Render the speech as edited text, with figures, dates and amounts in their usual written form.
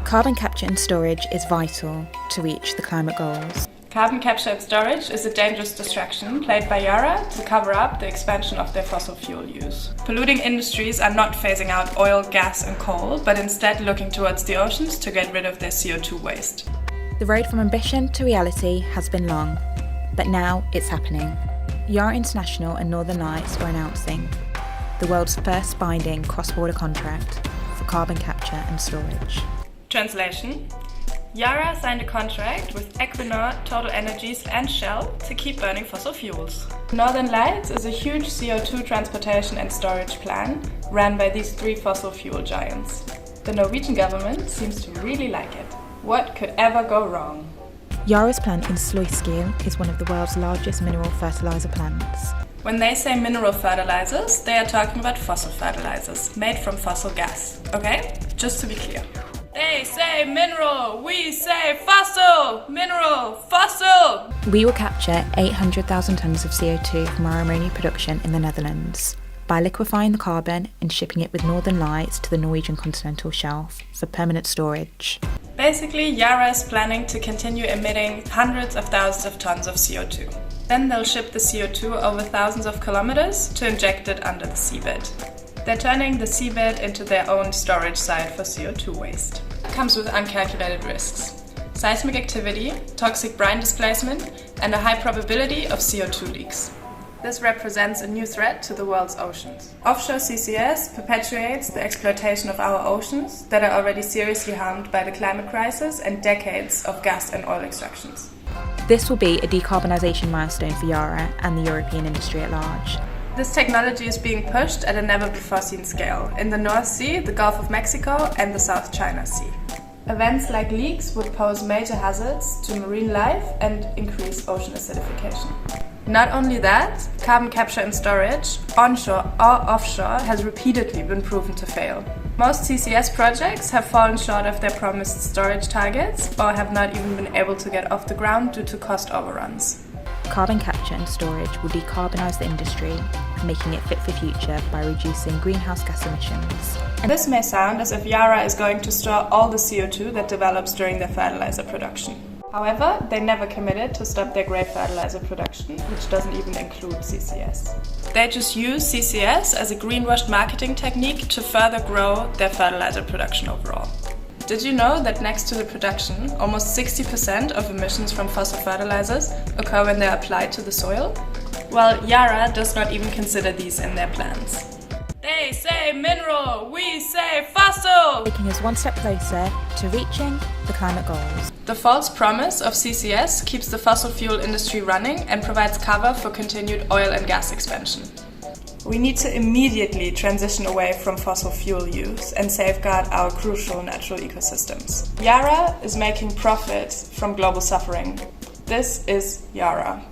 Carbon capture and storage is vital to reach the climate goals. Carbon capture and storage is a dangerous distraction played by Yara to cover up the expansion of their fossil fuel use. Polluting industries are not phasing out oil, gas and coal, but instead looking towards the oceans to get rid of their CO2 waste. The road from ambition to reality has been long, but now it's happening. Yara International and Northern Lights are announcing the world's first binding cross-border contract for carbon capture and storage. Translation: Yara signed a contract with Equinor, Total Energies and Shell to keep burning fossil fuels. Northern Lights is a huge CO2 transportation and storage plan run by these three fossil fuel giants. The Norwegian government seems to really like it. What could ever go wrong? Yara's plant in Sluiskil is one of the world's largest mineral fertiliser plants. When they say mineral fertilizers, they are talking about fossil fertilizers made from fossil gas. Okay? Just to be clear. They say mineral, we say fossil! Mineral, fossil! We will capture 800,000 tonnes of CO2 from our ammonia production in the Netherlands by liquefying the carbon and shipping it with Northern Lights to the Norwegian continental shelf for permanent storage. Basically, Yara is planning to continue emitting hundreds of thousands of tonnes of CO2. Then they'll ship the CO2 over thousands of kilometers to inject it under the seabed. They're turning the seabed into their own storage site for CO2 waste. It comes with uncalculated risks: seismic activity, toxic brine displacement, and a high probability of CO2 leaks. This represents a new threat to the world's oceans. Offshore CCS perpetuates the exploitation of our oceans that are already seriously harmed by the climate crisis and decades of gas and oil extractions. This will be a decarbonisation milestone for Yara and the European industry at large. This technology is being pushed at a never-before-seen scale in the North Sea, the Gulf of Mexico and the South China Sea. Events like leaks would pose major hazards to marine life and increase ocean acidification. Not only that, carbon capture and storage, onshore or offshore, has repeatedly been proven to fail. Most CCS projects have fallen short of their promised storage targets or have not even been able to get off the ground due to cost overruns. Carbon capture and storage will decarbonise the industry, making it fit for future by reducing greenhouse gas emissions. And this may sound as if Yara is going to store all the CO2 that develops during their fertilizer production. However, they never committed to stop their grey fertilizer production, which doesn't even include CCS. They just use CCS as a greenwashed marketing technique to further grow their fertilizer production overall. Did you know that next to the production, almost 60% of emissions from fossil fertilizers occur when they are applied to the soil? Well, Yara does not even consider these in their plans. They say mineral, we say fossil! Taking us one step closer to reaching the climate goals. The false promise of CCS keeps the fossil fuel industry running and provides cover for continued oil and gas expansion. We need to immediately transition away from fossil fuel use and safeguard our crucial natural ecosystems. Yara is making profit from global suffering. This is Yara.